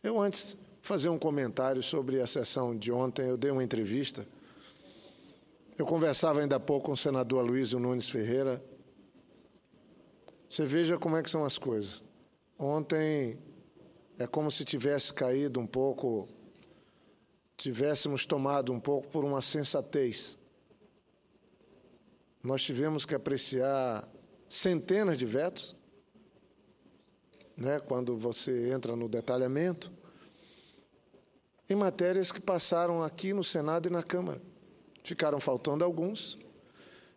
Eu, antes, fazer um comentário sobre a sessão de ontem, eu dei uma entrevista. Eu conversava ainda há pouco com o senador Aloysio Nunes Ferreira. Você veja como é que são as coisas. Ontem é como se tivesse caído um pouco, tivéssemos tomado um pouco por uma sensatez. Nós tivemos que apreciar centenas de vetos, né, quando você entra no detalhamento, em matérias que passaram aqui no Senado e na Câmara. Ficaram faltando alguns.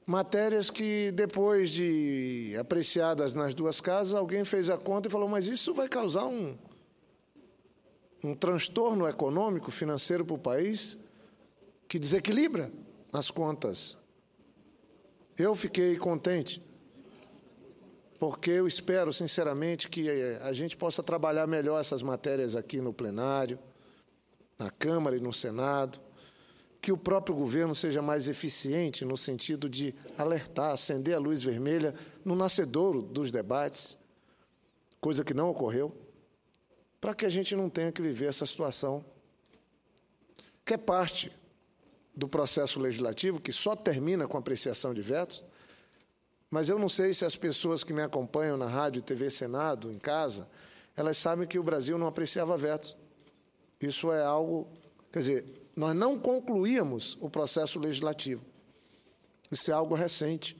Matérias que, depois de apreciadas nas duas casas, alguém fez a conta e falou, mas isso vai causar um transtorno econômico, financeiro para o país, que desequilibra as contas. Eu fiquei contente, porque eu espero, sinceramente, que a gente possa trabalhar melhor essas matérias aqui no plenário, na Câmara e no Senado, que o próprio governo seja mais eficiente no sentido de alertar, acender a luz vermelha no nascedouro dos debates, coisa que não ocorreu, para que a gente não tenha que viver essa situação, que é parte do processo legislativo, que só termina com apreciação de vetos, mas eu não sei se as pessoas que me acompanham na Rádio e TV Senado, em casa, elas sabem que o Brasil não apreciava vetos. Isso é algo, quer dizer, nós não concluíamos o processo legislativo. Isso é algo recente,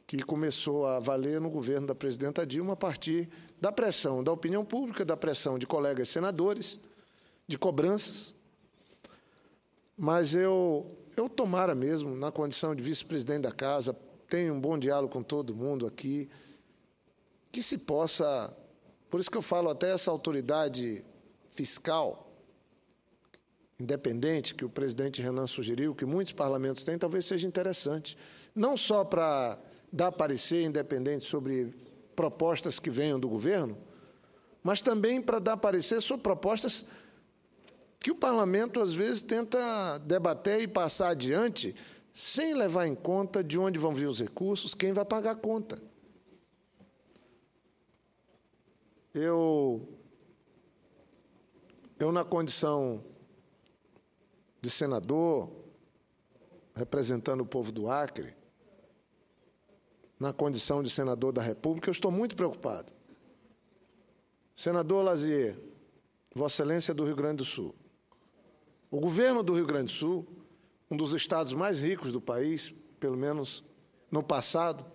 que começou a valer no governo da presidenta Dilma a partir da pressão da opinião pública, da pressão de colegas senadores, de cobranças. Mas eu tomara mesmo, na condição de vice-presidente da Casa, tenho um bom diálogo com todo mundo aqui, que se possa, por isso que eu falo até essa autoridade fiscal independente que o presidente Renan sugeriu, que muitos parlamentos têm, talvez seja interessante. Não só para dar parecer independente sobre propostas que venham do governo, mas também para dar parecer sobre propostas que o parlamento, às vezes, tenta debater e passar adiante sem levar em conta de onde vão vir os recursos, quem vai pagar a conta. Eu na condição de senador, representando o povo do Acre, na condição de senador da República, eu estou muito preocupado. Senador Lazier, Vossa Excelência do Rio Grande do Sul, o governo do Rio Grande do Sul, um dos estados mais ricos do país, pelo menos no passado,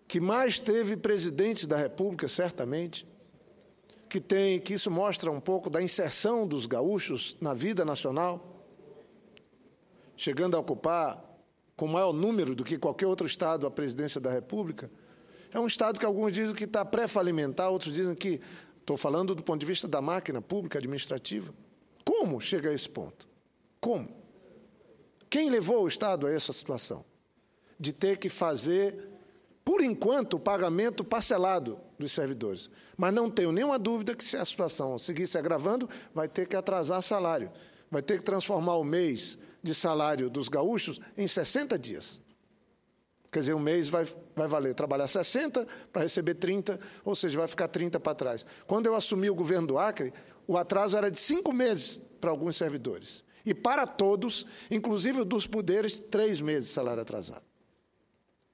que mais teve presidentes da República, certamente, que isso mostra um pouco da inserção dos gaúchos na vida nacional, chegando a ocupar, com maior número do que qualquer outro estado, a presidência da República. É um estado que alguns dizem que está pré-falimentar, outros dizem que, estou falando do ponto de vista da máquina pública administrativa. Como chega a esse ponto? Como? Quem levou o estado a essa situação? De ter que fazer, por enquanto, o pagamento parcelado dos servidores. Mas não tenho nenhuma dúvida que, se a situação seguir se agravando, vai ter que atrasar salário. Vai ter que transformar o mês de salário dos gaúchos em 60 dias. Quer dizer, um mês vai valer trabalhar 60 para receber 30, ou seja, vai ficar 30 para trás. Quando eu assumi o governo do Acre, o atraso era de 5 meses para alguns servidores. E para todos, inclusive dos poderes, 3 meses de salário atrasado.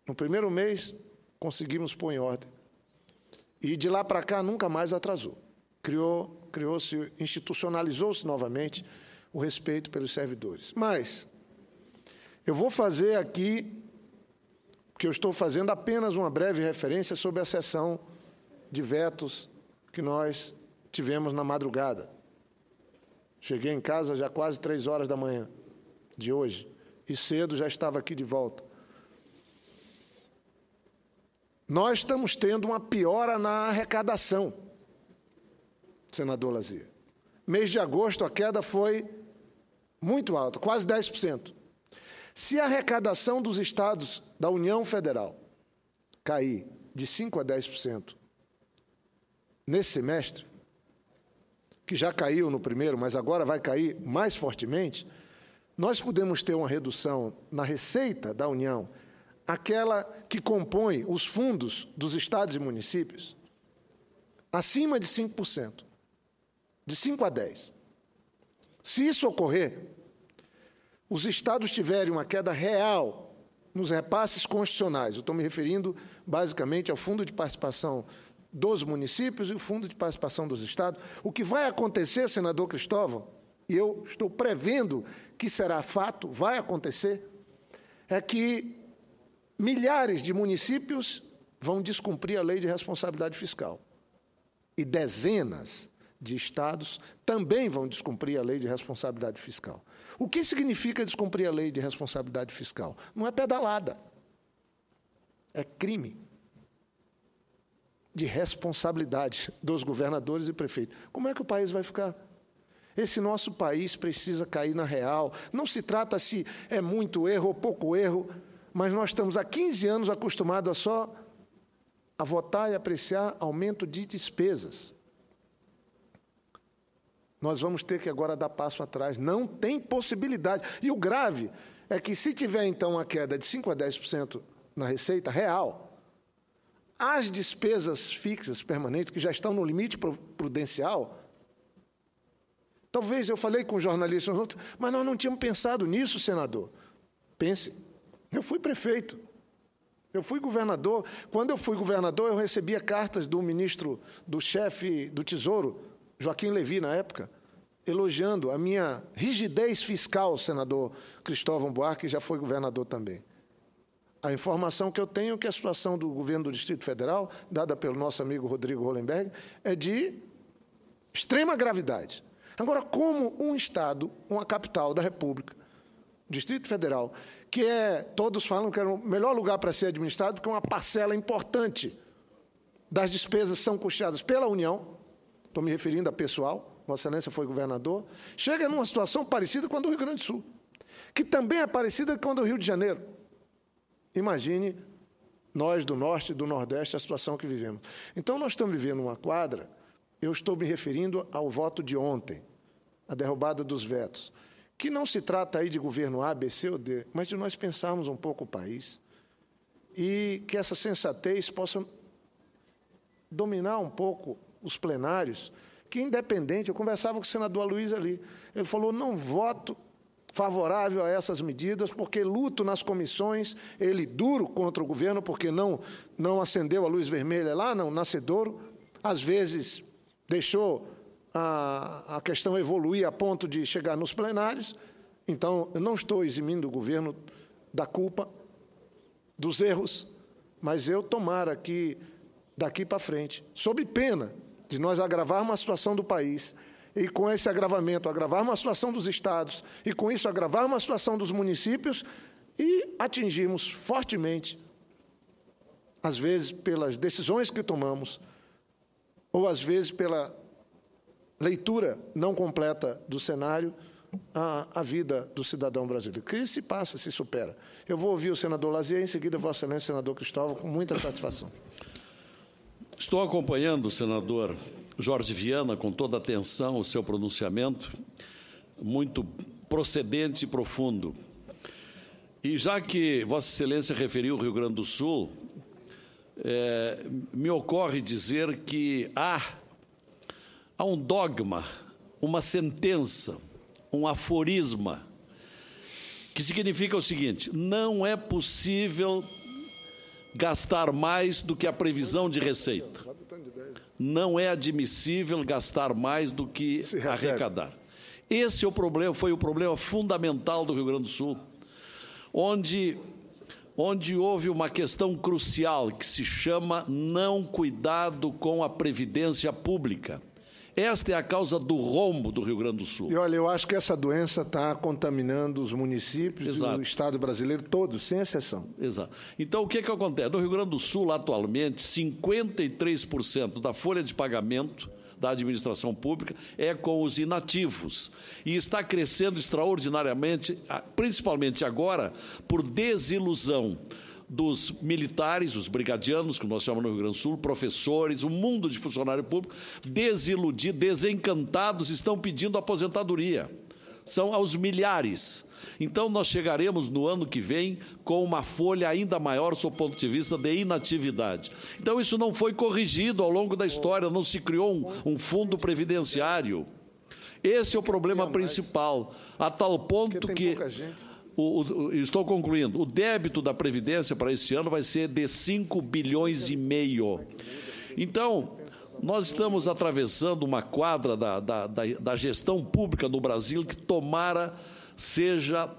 No primeiro mês, conseguimos pôr em ordem. E de lá para cá, nunca mais atrasou. Criou-se, institucionalizou-se novamente o respeito pelos servidores. Mas eu vou fazer aqui, porque eu estou fazendo apenas uma breve referência sobre a sessão de vetos que nós tivemos na madrugada. Cheguei em casa já quase 3 horas da manhã de hoje, e cedo já estava aqui de volta. Nós estamos tendo uma piora na arrecadação, senador Lazier. Mês de agosto, a queda foi muito alta, quase 10%. Se a arrecadação dos estados da União Federal cair de 5% a 10% nesse semestre, que já caiu no primeiro, mas agora vai cair mais fortemente, nós podemos ter uma redução na receita da União, aquela que compõe os fundos dos estados e municípios, acima de 5%. de 5 a 10. Se isso ocorrer, os estados tiverem uma queda real nos repasses constitucionais, eu estou me referindo basicamente ao Fundo de Participação dos municípios e o Fundo de Participação dos estados, o que vai acontecer, senador Cristóvão, e eu estou prevendo que será fato, vai acontecer, é que milhares de municípios vão descumprir a lei de responsabilidade fiscal. E dezenas de estados também vão descumprir a lei de responsabilidade fiscal. O que significa descumprir a lei de responsabilidade fiscal? Não é pedalada, é crime de responsabilidade dos governadores e prefeitos. Como é que o país vai ficar? Esse nosso país precisa cair na real. Não se trata se é muito erro ou pouco erro, mas nós estamos há 15 anos acostumados a votar e apreciar aumento de despesas. Nós vamos ter que agora dar passo atrás. Não tem possibilidade. E o grave é que, se tiver, então, uma queda de 5% a 10% na receita real, as despesas fixas, permanentes, que já estão no limite prudencial, talvez eu falei com jornalistas, mas nós não tínhamos pensado nisso, senador. Pense, eu fui prefeito, eu fui governador. Quando eu fui governador, eu recebia cartas do ministro, do chefe do Tesouro, Joaquim Levy, na época, elogiando a minha rigidez fiscal, senador Cristóvão Buarque, que já foi governador também. A informação que eu tenho é que a situação do governo do Distrito Federal, dada pelo nosso amigo Rodrigo Hollenberg, é de extrema gravidade. Agora, como um Estado, uma capital da República, Distrito Federal, que todos falam que é o melhor lugar para ser administrado, porque uma parcela importante das despesas são custeadas pela União, estou me referindo a pessoal, Vossa Excelência foi governador, chega numa situação parecida com a do Rio Grande do Sul, que também é parecida com a do Rio de Janeiro. Imagine nós do Norte e do Nordeste a situação que vivemos. Então, nós estamos vivendo uma quadra, eu estou me referindo ao voto de ontem, a derrubada dos vetos, que não se trata aí de governo A, B, C ou D, mas de nós pensarmos um pouco o país e que essa sensatez possa dominar um pouco os plenários, que independente, eu conversava com o senador Aloysio ali, ele falou, não voto favorável a essas medidas, porque luto nas comissões, ele duro contra o governo, porque não acendeu a luz vermelha lá, não, nascedouro, às vezes deixou a questão evoluir a ponto de chegar nos plenários. Então, eu não estou eximindo o governo da culpa, dos erros, mas eu tomara que, daqui para frente, sob pena de nós agravarmos a situação do país, e com esse agravamento, agravarmos a situação dos estados, e com isso agravarmos a situação dos municípios, e atingirmos fortemente, às vezes pelas decisões que tomamos, ou às vezes pela leitura não completa do cenário, a vida do cidadão brasileiro. Que se passa, se supera. Eu vou ouvir o senador Lazier, em seguida, Vossa Excelência, senador Cristóvão, com muita satisfação. Estou acompanhando, senador Jorge Viana, com toda atenção, o seu pronunciamento, muito procedente e profundo. E já que Vossa Excelência referiu o Rio Grande do Sul, me ocorre dizer que há um dogma, uma sentença, um aforisma, que significa o seguinte: não é possível gastar mais do que a previsão de receita. Não é admissível gastar mais do que arrecadar. Esse é o problema, foi o problema fundamental do Rio Grande do Sul, onde houve uma questão crucial que se chama não cuidado com a previdência pública. Esta é a causa do rombo do Rio Grande do Sul. E olha, eu acho que essa doença está contaminando os municípios e o Estado brasileiro todos, sem exceção. Exato. Então, o que acontece? No Rio Grande do Sul, atualmente, 53% da folha de pagamento da administração pública é com os inativos. E está crescendo extraordinariamente, principalmente agora, por desilusão dos militares, os brigadianos, que nós chamamos no Rio Grande do Sul, professores, o mundo de funcionário público, desiludidos, desencantados, estão pedindo aposentadoria. são aos milhares. Então, nós chegaremos no ano que vem com uma folha ainda maior, sob o ponto de vista de inatividade. Então, isso não foi corrigido ao longo da história, não se criou um fundo previdenciário. Esse é o problema principal, a tal ponto que... estou concluindo. O débito da Previdência para este ano vai ser de 5,5 bilhões. Então, nós estamos atravessando uma quadra da gestão pública no Brasil que tomara seja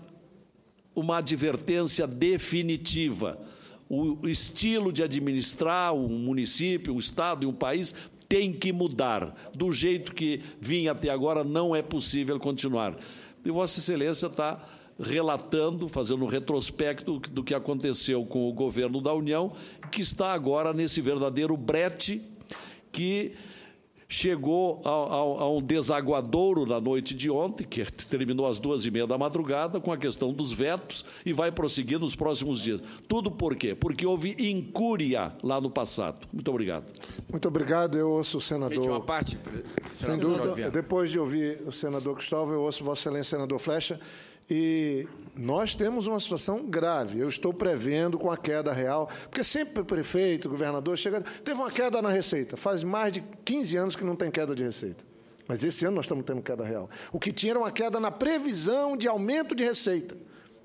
uma advertência definitiva. O estilo de administrar um município, um estado e um país tem que mudar. Do jeito que vinha até agora, não é possível continuar. E Vossa Excelência está relatando, fazendo um retrospecto do que aconteceu com o governo da União, que está agora nesse verdadeiro brete que chegou a um desaguadouro na noite de ontem, que terminou às 2h30 da madrugada, com a questão dos vetos e vai prosseguir nos próximos dias. Tudo por quê? Porque houve incúria lá no passado. Muito obrigado. Muito obrigado. Eu ouço o senador... Feito uma parte, sem dúvida. Depois de ouvir o senador Cristóvão, eu ouço Vossa Excelência, senador Flecha, e nós temos uma situação grave. Eu estou prevendo com a queda real, porque sempre o prefeito, o governador, teve uma queda na receita. Faz mais de 15 anos que não tem queda de receita. Mas esse ano nós estamos tendo queda real. O que tinha era uma queda na previsão de aumento de receita.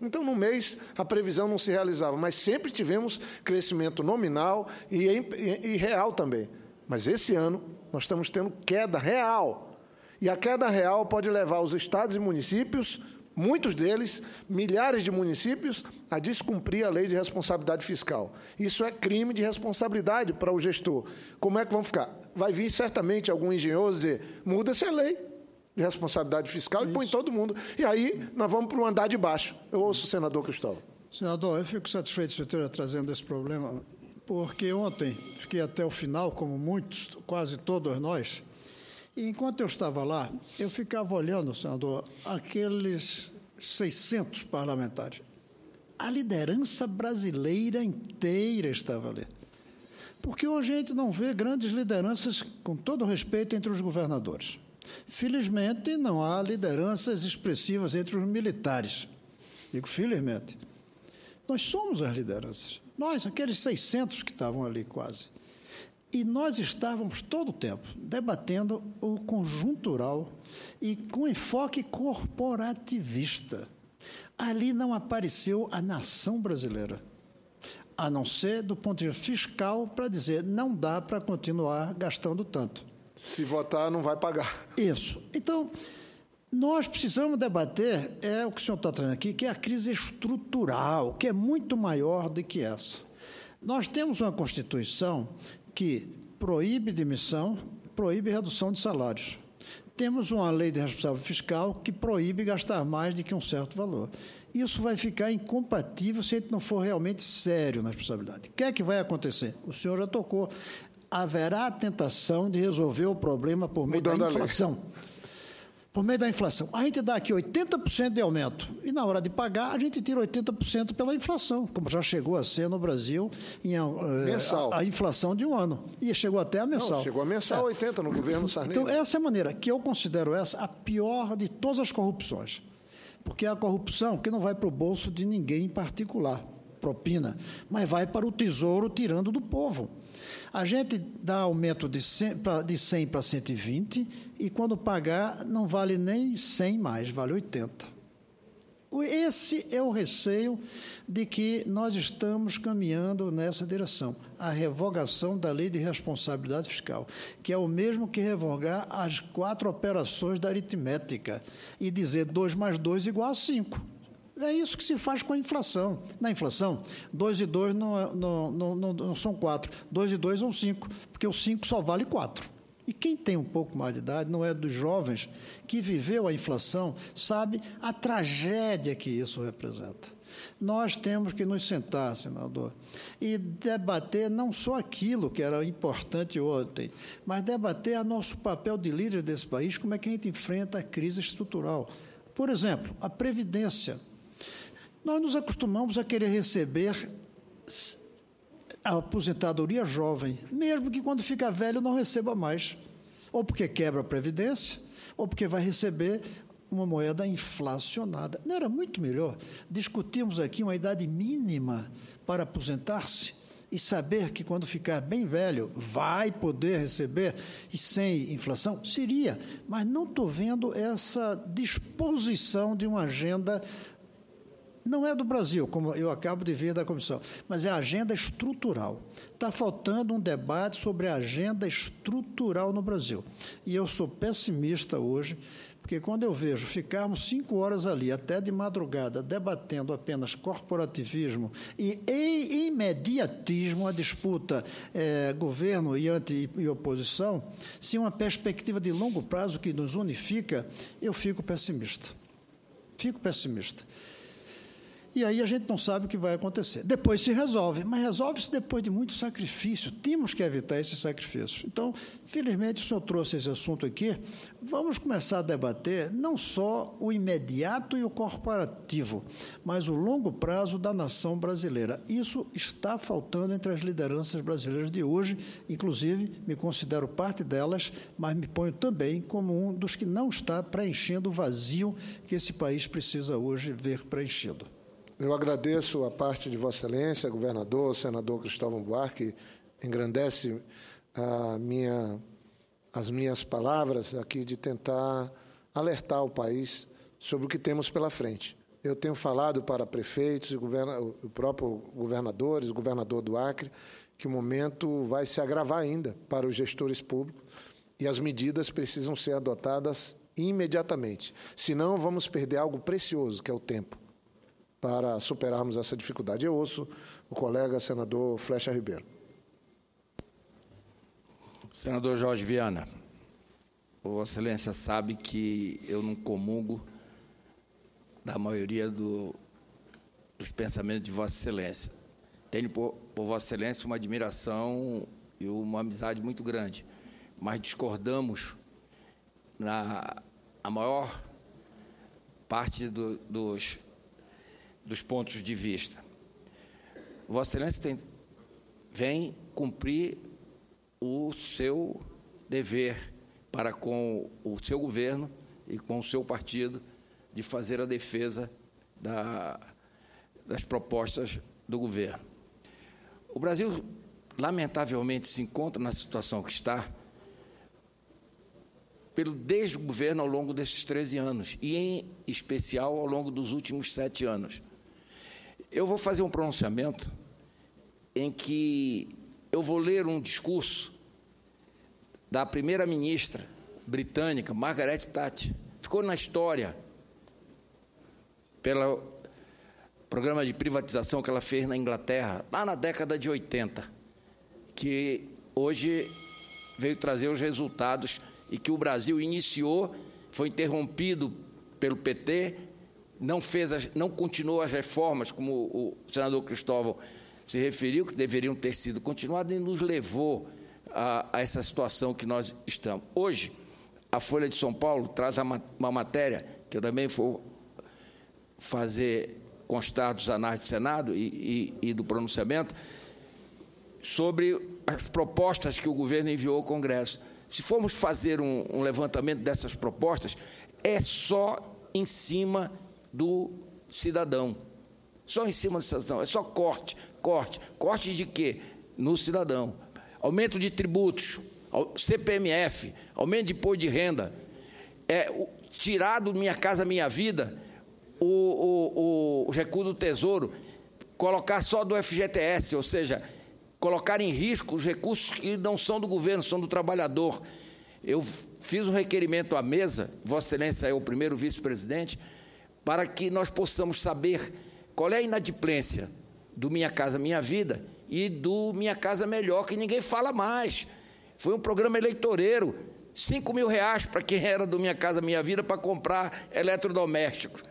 Então, no mês, a previsão não se realizava, mas sempre tivemos crescimento nominal e real também. Mas esse ano nós estamos tendo queda real. E a queda real pode levar os estados e municípios, muitos deles, milhares de municípios, a descumprir a lei de responsabilidade fiscal. Isso é crime de responsabilidade para o gestor. Como é que vão ficar? Vai vir certamente algum engenhoso dizer, muda-se a lei de responsabilidade fiscal e põe todo mundo. E aí nós vamos para o andar de baixo. Eu ouço o senador Cristóvão. Senador, eu fico satisfeito de você ter trazendo esse problema, porque ontem fiquei até o final, como muitos, quase todos nós, e enquanto eu estava lá, eu ficava olhando, senador, aqueles 600 parlamentares. A liderança brasileira inteira estava ali. Porque hoje a gente não vê grandes lideranças, com todo respeito, entre os governadores. Felizmente, não há lideranças expressivas entre os militares. Digo, felizmente. Nós somos as lideranças. Nós, aqueles 600 que estavam ali quase. E nós estávamos todo o tempo debatendo o conjuntural e com enfoque corporativista. Ali não apareceu a nação brasileira, a não ser do ponto de vista fiscal, para dizer não dá para continuar gastando tanto. Se votar, não vai pagar. Isso. Então, nós precisamos debater, é o que o senhor está trazendo aqui, que é a crise estrutural, que é muito maior do que essa. Nós temos uma Constituição que proíbe demissão, proíbe redução de salários. Temos uma lei de responsabilidade fiscal que proíbe gastar mais do que um certo valor. Isso vai ficar incompatível se a gente não for realmente sério na responsabilidade. O que é que vai acontecer? O senhor já tocou. Haverá a tentação de resolver o problema por meio da inflação. Por meio da inflação. A gente dá aqui 80% de aumento e, na hora de pagar, a gente tira 80% pela inflação, como já chegou a ser no Brasil mensal. A inflação de um ano. E chegou até a mensal. Não, chegou a mensal 80 no governo Sarney. Então, essa é a maneira que eu considero a pior de todas as corrupções. Porque é a corrupção que não vai para o bolso de ninguém em particular, propina, mas vai para o tesouro tirando do povo. A gente dá aumento de 100 para 120 e, quando pagar, não vale nem 100 mais, vale 80. Esse é o receio de que nós estamos caminhando nessa direção. A revogação da lei de responsabilidade fiscal, que é o mesmo que revogar as 4 operações da aritmética e dizer 2 mais 2 igual a 5. É isso que se faz com a inflação. Na inflação, 2 e 2 não são 4, 2 e 2 são 5, porque o 5 só vale 4. E quem tem um pouco mais de idade, não é dos jovens, que viveu a inflação, sabe a tragédia que isso representa. Nós temos que nos sentar, senador, e debater não só aquilo que era importante ontem, mas debater nosso papel de líder desse país, como é que a gente enfrenta a crise estrutural. Por exemplo, a Previdência. Nós nos acostumamos a querer receber a aposentadoria jovem, mesmo que quando fica velho não receba mais, ou porque quebra a Previdência, ou porque vai receber uma moeda inflacionada. Não era muito melhor discutirmos aqui uma idade mínima para aposentar-se e saber que, quando ficar bem velho, vai poder receber e sem inflação? Seria, mas não estou vendo essa disposição de uma agenda. Não é do Brasil, como eu acabo de ver da comissão, mas é a agenda estrutural. Está faltando um debate sobre a agenda estrutural no Brasil. E eu sou pessimista hoje, porque quando eu vejo ficarmos 5 horas ali, até de madrugada, debatendo apenas corporativismo e imediatismo, a disputa governo e oposição, sem uma perspectiva de longo prazo que nos unifica, eu fico pessimista. Fico pessimista. E aí a gente não sabe o que vai acontecer. Depois se resolve, mas resolve-se depois de muito sacrifício. Temos que evitar esse sacrifício. Então, felizmente, o senhor trouxe esse assunto aqui. Vamos começar a debater não só o imediato e o corporativo, mas o longo prazo da nação brasileira. Isso está faltando entre as lideranças brasileiras de hoje. Inclusive, me considero parte delas, mas me ponho também como um dos que não está preenchendo o vazio que esse país precisa hoje ver preenchido. Eu agradeço a parte de Vossa Excelência, governador, senador Cristóvão Buarque, engrandece as minhas palavras aqui de tentar alertar o país sobre o que temos pela frente. Eu tenho falado para prefeitos, o próprio governadores, o governador do Acre, que o momento vai se agravar ainda para os gestores públicos e as medidas precisam ser adotadas imediatamente. Senão, vamos perder algo precioso, que é o tempo, para superarmos essa dificuldade. Eu ouço o colega senador Flecha Ribeiro. Senador Jorge Viana, Vossa Excelência sabe que eu não comungo da maioria dos pensamentos de Vossa Excelência. Tenho por Vossa Excelência uma admiração e uma amizade muito grande, mas discordamos a maior parte dos pontos de vista. Vossa Excelência vem cumprir o seu dever para com o seu governo e com o seu partido de fazer a defesa das propostas do governo. O Brasil, lamentavelmente, se encontra na situação que está pelo desgoverno ao longo desses 13 anos, e, em especial, ao longo dos últimos 7 anos. Eu vou fazer um pronunciamento em que eu vou ler um discurso da primeira-ministra britânica, Margaret Thatcher. Ficou na história pelo programa de privatização que ela fez na Inglaterra, lá na década de 80, que hoje veio trazer os resultados e que o Brasil iniciou, foi interrompido pelo PT, não continuou as reformas, como o senador Cristóvão se referiu, que deveriam ter sido continuadas, e nos levou a essa situação que nós estamos. Hoje, a Folha de São Paulo traz uma matéria, que eu também vou fazer constar dos anais do Senado e do pronunciamento, sobre as propostas que o governo enviou ao Congresso. Se formos fazer um levantamento dessas propostas, é só em cima do cidadão. Só em cima do cidadão. É só corte. Corte de quê? No cidadão. Aumento de tributos, CPMF, aumento de imposto de renda, tirar do Minha Casa Minha Vida o recuo do Tesouro, colocar só do FGTS, ou seja, colocar em risco os recursos que não são do governo, são do trabalhador. Eu fiz um requerimento à mesa, Vossa Excelência é o primeiro vice-presidente, para que nós possamos saber qual é a inadimplência do Minha Casa Minha Vida e do Minha Casa Melhor, que ninguém fala mais. Foi um programa eleitoreiro, R$5.000 para quem era do Minha Casa Minha Vida para comprar eletrodomésticos,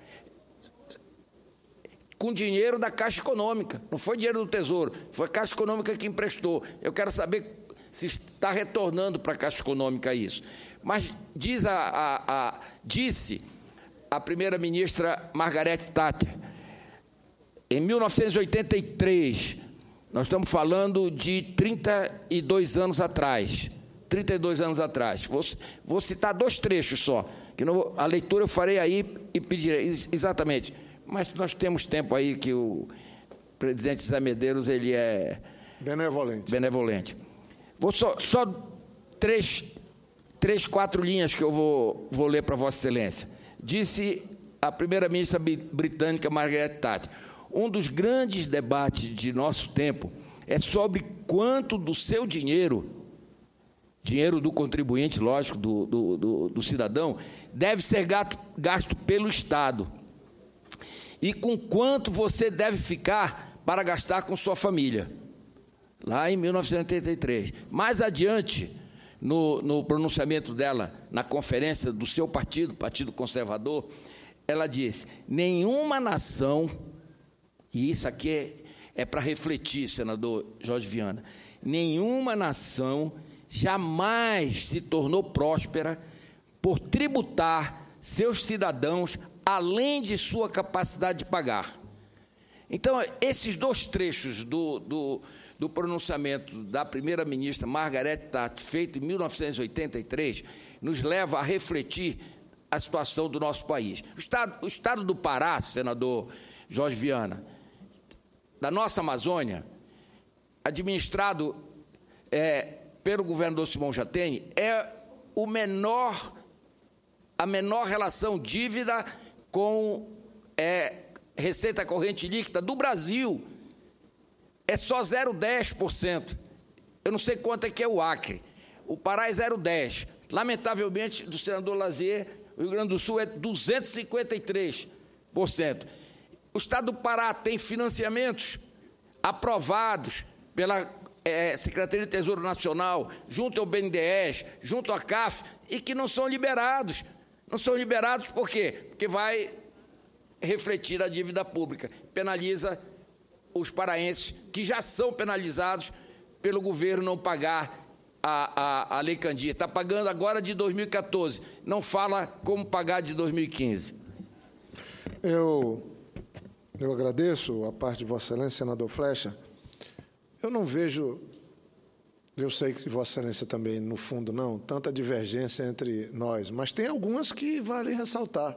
com dinheiro da Caixa Econômica, não foi dinheiro do Tesouro, foi a Caixa Econômica que emprestou. Eu quero saber se está retornando para a Caixa Econômica isso. Mas disse a primeira-ministra Margaret Thatcher, em 1983, nós estamos falando de 32 anos atrás, 32 anos atrás. Vou citar 2 trechos só, que a leitura eu farei aí e pedirei exatamente. Mas nós temos tempo aí que o presidente Zé Medeiros, ele é benevolente. Vou só 4 linhas que eu vou ler para Vossa Excelência. Disse a primeira-ministra britânica Margaret Thatcher: um dos grandes debates de nosso tempo é sobre quanto do seu dinheiro do contribuinte, lógico, do cidadão, deve ser gasto pelo Estado, e com quanto você deve ficar para gastar com sua família. Lá em 1983. Mais adiante, no pronunciamento dela, na conferência do seu partido, Partido Conservador, ela disse: nenhuma nação, e isso aqui é para refletir, senador Jorge Viana, nenhuma nação jamais se tornou próspera por tributar seus cidadãos além de sua capacidade de pagar. Então, esses 2 trechos do pronunciamento da primeira-ministra Margaret Thatcher, feito em 1983, nos leva a refletir a situação do nosso país. O estado do Pará, senador Jorge Viana, da nossa Amazônia, administrado pelo governador Simão Jatene, é a menor relação dívida com receita corrente líquida do Brasil. É só 0,10%. Eu não sei quanto é que é o Acre. O Pará é 0,10%. Lamentavelmente, do senador Lazier, o Rio Grande do Sul é 253%. O estado do Pará tem financiamentos aprovados pela Secretaria de Tesouro Nacional, junto ao BNDES, junto à CAF, e que não são liberados. Não são liberados por quê? Porque vai refletir a dívida pública, penaliza os paraenses, que já são penalizados pelo governo não pagar a Lei Candir. Está pagando agora de 2014, não fala como pagar de 2015. Eu agradeço a parte de Vossa Excelência, senador Flecha. Eu não vejo, eu sei que Vossa Excelência também, no fundo, não, tanta divergência entre nós, mas tem algumas que valem ressaltar.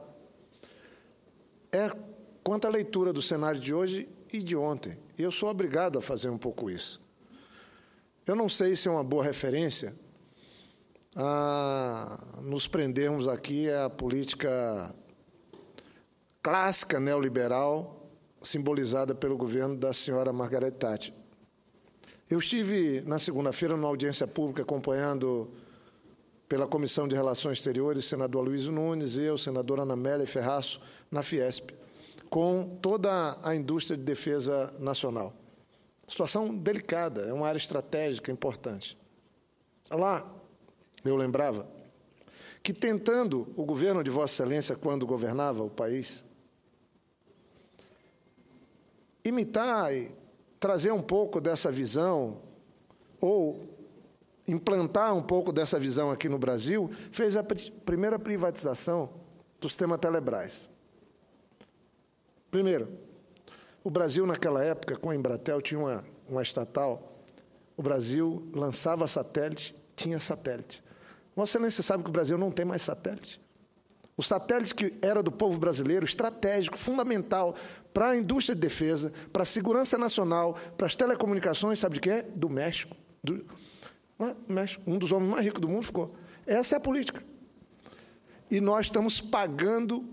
Quanto à leitura do cenário de hoje e de ontem. Eu sou obrigado a fazer um pouco isso. Eu não sei se é uma boa referência a nos prendermos aqui à política clássica neoliberal simbolizada pelo governo da senhora Margaret Thatcher. Eu estive, na segunda-feira, numa audiência pública, acompanhando pela Comissão de Relações Exteriores, senador Aloysio Nunes, eu, senadora Ana Amélia Ferraço, na Fiesp, com toda a indústria de defesa nacional. Situação delicada, é uma área estratégica importante. Lá, eu lembrava que, tentando o governo de Vossa Excelência, quando governava o país, imitar e trazer um pouco dessa visão, ou implantar um pouco dessa visão aqui no Brasil, fez a primeira privatização do sistema Telebrás. Primeiro, o Brasil, naquela época, com a Embratel, tinha uma estatal, o Brasil lançava satélite, tinha satélite. Vossa Excelência sabe que o Brasil não tem mais satélite. O satélite que era do povo brasileiro, estratégico, fundamental para a indústria de defesa, para a segurança nacional, para as telecomunicações, sabe de quem é? Do México. México. Um dos homens mais ricos do mundo ficou. Essa é a política. E nós estamos pagando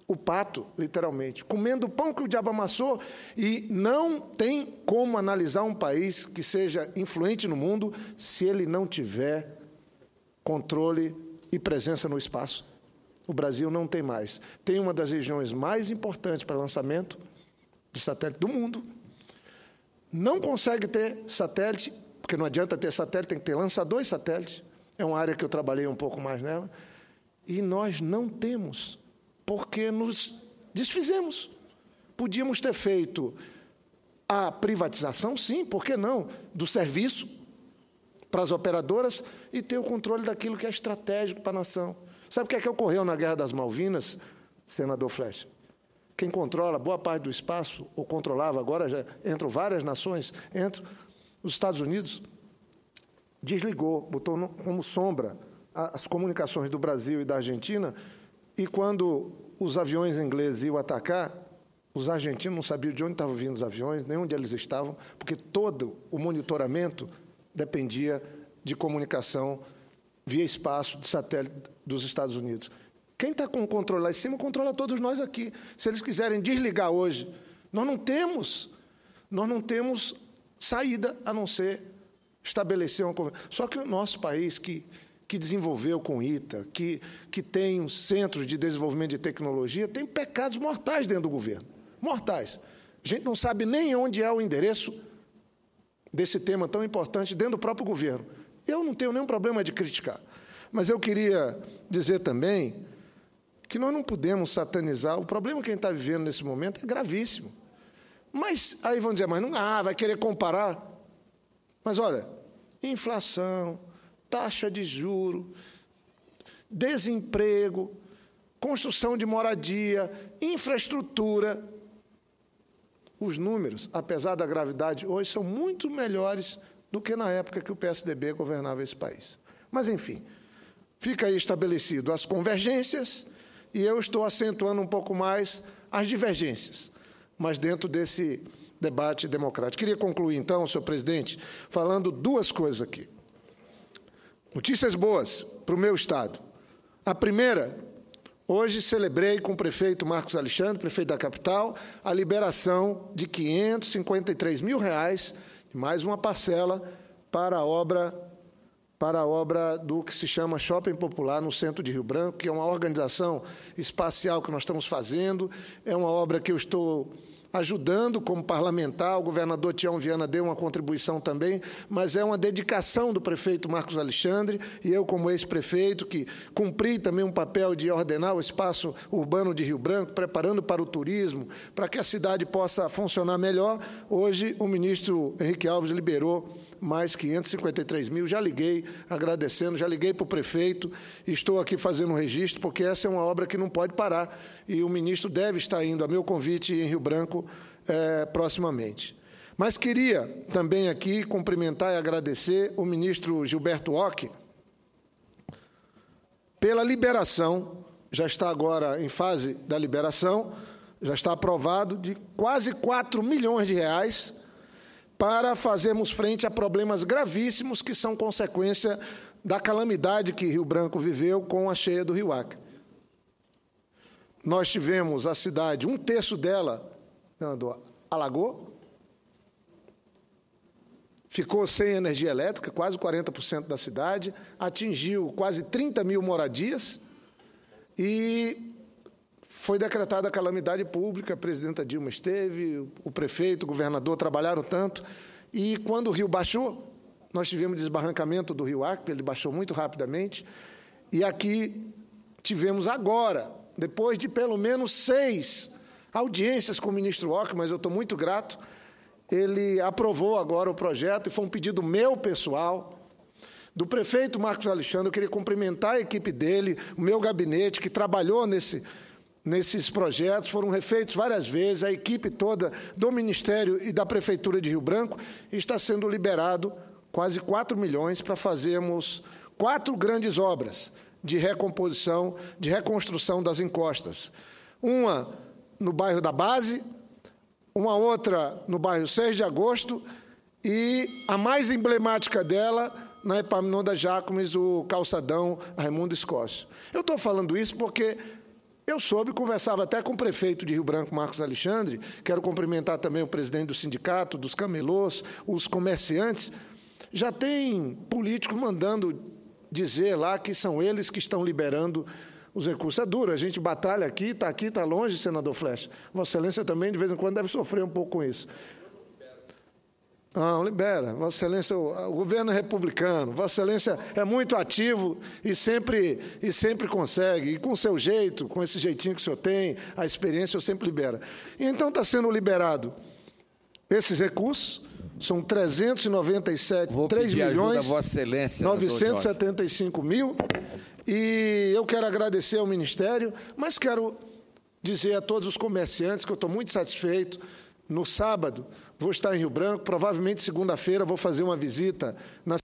o pato, literalmente, comendo o pão que o diabo amassou, e não tem como analisar um país que seja influente no mundo se ele não tiver controle e presença no espaço. O Brasil não tem mais. Tem uma das regiões mais importantes para lançamento de satélite do mundo. Não consegue ter satélite, porque não adianta ter satélite, tem que ter lançadores satélites. É uma área que eu trabalhei um pouco mais nela. E nós não temos, porque nos desfizemos. Podíamos ter feito a privatização, sim, por que não, do serviço para as operadoras e ter o controle daquilo que é estratégico para a nação. Sabe o que é que ocorreu na Guerra das Malvinas, senador Flecha? Quem controla boa parte do espaço, ou controlava, agora já entram várias nações, entram os Estados Unidos, desligou, botou como sombra as comunicações do Brasil e da Argentina, e quando os aviões ingleses iam atacar, os argentinos não sabiam de onde estavam vindo os aviões, nem onde eles estavam, porque todo o monitoramento dependia de comunicação via espaço de satélite dos Estados Unidos. Quem está com o controle lá em cima, controla todos nós aqui. Se eles quiserem desligar hoje, nós não temos saída a não ser estabelecer uma conversa. Só que o nosso país, que desenvolveu com ITA, que tem um centro de desenvolvimento de tecnologia, tem pecados mortais dentro do governo. Mortais. A gente não sabe nem onde é o endereço desse tema tão importante dentro do próprio governo. Eu não tenho nenhum problema de criticar. Mas eu queria dizer também que nós não podemos satanizar. O problema que a gente está vivendo nesse momento é gravíssimo. Mas aí vão dizer, mas não, vai querer comparar. Mas olha, inflação, taxa de juros, desemprego, construção de moradia, infraestrutura. Os números, apesar da gravidade, hoje são muito melhores do que na época que o PSDB governava esse país. Mas, enfim, fica aí estabelecido as convergências e eu estou acentuando um pouco mais as divergências, mas dentro desse debate democrático. Queria concluir, então, senhor presidente, falando duas coisas aqui. Notícias boas para o meu Estado. A primeira, hoje celebrei com o prefeito Marcos Alexandre, prefeito da capital, a liberação de R$ 553 mil, mais uma parcela para a obra do que se chama Shopping Popular no centro de Rio Branco, que é uma organização espacial que nós estamos fazendo, é uma obra que eu estou ajudando como parlamentar, o governador Tião Viana deu uma contribuição também, mas é uma dedicação do prefeito Marcos Alexandre, e eu como ex-prefeito, que cumpri também um papel de ordenar o espaço urbano de Rio Branco, preparando para o turismo, para que a cidade possa funcionar melhor. Hoje, o ministro Henrique Alves liberou mais 553 mil, já liguei agradecendo, já liguei para o prefeito, estou aqui fazendo um registro, porque essa é uma obra que não pode parar, e o ministro deve estar indo a meu convite em Rio Branco proximamente. Mas queria também aqui cumprimentar e agradecer o ministro Gilberto Occhi pela liberação, já está agora em fase da liberação, já está aprovado, de quase 4 milhões de reais para fazermos frente a problemas gravíssimos que são consequência da calamidade que Rio Branco viveu com a cheia do Rio Acre. Nós tivemos a cidade, 1/3 dela, senador, alagou, ficou sem energia elétrica, quase 40% da cidade, atingiu quase 30 mil moradias e foi decretada a calamidade pública, a presidenta Dilma esteve, o prefeito, o governador trabalharam tanto, e quando o rio baixou, nós tivemos desbarrancamento do Rio Acre, ele baixou muito rapidamente, e aqui tivemos agora, depois de pelo menos 6 audiências com o ministro Occhi, mas eu estou muito grato, ele aprovou agora o projeto, e foi um pedido meu pessoal, do prefeito Marcos Alexandre. Eu queria cumprimentar a equipe dele, o meu gabinete, que trabalhou nesses projetos, foram refeitos várias vezes, a equipe toda do Ministério e da Prefeitura de Rio Branco, está sendo liberado quase 4 milhões para fazermos 4 grandes obras de recomposição, de reconstrução das encostas. Uma no bairro da Base, uma outra no bairro 6 de Agosto e a mais emblemática dela, na Epaminondas Jacques, o calçadão Raimundo Escócio. Eu estou falando isso porque eu soube, conversava até com o prefeito de Rio Branco, Marcos Alexandre, quero cumprimentar também o presidente do sindicato, dos camelôs, os comerciantes. Já tem políticos mandando dizer lá que são eles que estão liberando os recursos. É duro, a gente batalha aqui, está longe, senador Flecha. Vossa Excelência também, de vez em quando, deve sofrer um pouco com isso. Não, libera. Vossa Excelência, o governo é republicano. Vossa Excelência é muito ativo e sempre consegue. E com o seu jeito, com esse jeitinho que o senhor tem, a experiência, o senhor sempre libera. E então está sendo liberado esses recursos, são 397, 3 milhões, Vossa Excelência, 975 mil. E eu quero agradecer ao Ministério, mas quero dizer a todos os comerciantes que eu estou muito satisfeito. No sábado, vou estar em Rio Branco, provavelmente segunda-feira vou fazer uma visita na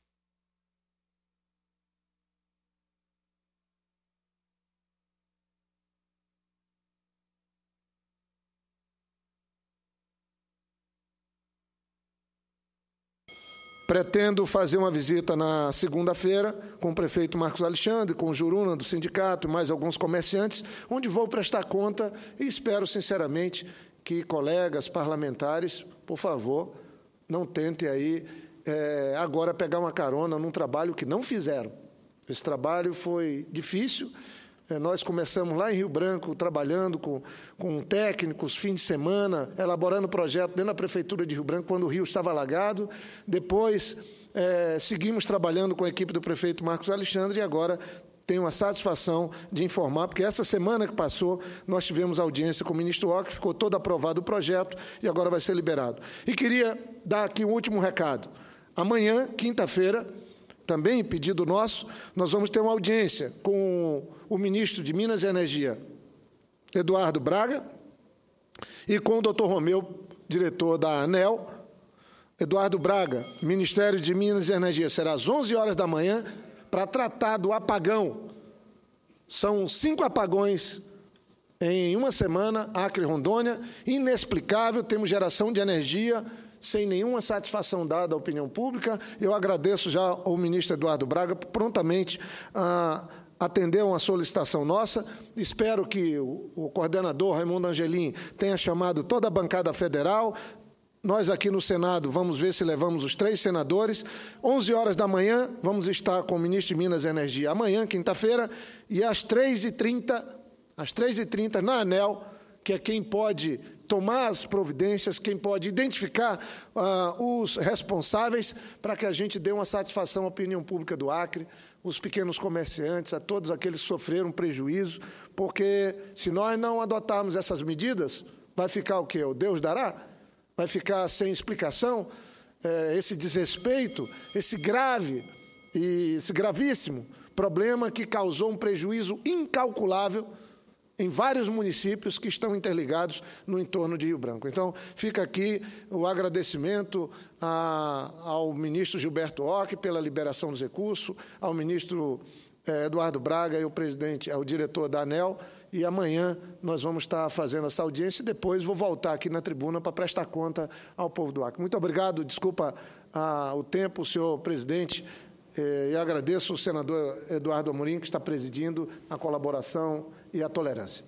Pretendo fazer uma visita na segunda-feira com o prefeito Marcos Alexandre, com o Juruna do sindicato e mais alguns comerciantes, onde vou prestar conta e espero, sinceramente, que colegas parlamentares, por favor, não tentem aí agora pegar uma carona num trabalho que não fizeram. Esse trabalho foi difícil. Nós começamos lá em Rio Branco, trabalhando com técnicos, fim de semana, elaborando projeto dentro da Prefeitura de Rio Branco, quando o rio estava alagado. Depois, seguimos trabalhando com a equipe do prefeito Marcos Alexandre e agora tenho a satisfação de informar, porque essa semana que passou, nós tivemos audiência com o ministro Occhi, ficou todo aprovado o projeto e agora vai ser liberado. E queria dar aqui um último recado. Amanhã, quinta-feira, também, pedido nosso, nós vamos ter uma audiência com o ministro de Minas e Energia, Eduardo Braga, e com o doutor Romeu, diretor da ANEEL. Eduardo Braga, Ministério de Minas e Energia, será às 11 horas da manhã, para tratar do apagão. São 5 apagões em uma semana, Acre e Rondônia, inexplicável, temos geração de energia sem nenhuma satisfação dada à opinião pública. Eu agradeço já ao ministro Eduardo Braga prontamente atender uma solicitação nossa. Espero que o coordenador Raimundo Angelim tenha chamado toda a bancada federal. Nós aqui no Senado vamos ver se levamos os 3 senadores. 11 horas da manhã vamos estar com o ministro de Minas e Energia amanhã, quinta-feira, e às 3h30 na ANEEL, que é quem pode tomar as providências, quem pode identificar os responsáveis para que a gente dê uma satisfação à opinião pública do Acre, os pequenos comerciantes, a todos aqueles que sofreram prejuízo, porque se nós não adotarmos essas medidas, vai ficar o quê? O Deus dará? Vai ficar sem explicação? Esse desrespeito, esse gravíssimo problema que causou um prejuízo incalculável em vários municípios que estão interligados no entorno de Rio Branco. Então, fica aqui o agradecimento ao ministro Gilberto Occhi pela liberação dos recursos, ao ministro Eduardo Braga e ao diretor da ANEEL, e amanhã nós vamos estar fazendo essa audiência e depois vou voltar aqui na tribuna para prestar conta ao povo do Acre. Muito obrigado, desculpa o tempo, senhor presidente, e agradeço ao senador Eduardo Amorim, que está presidindo a colaboração e a tolerância.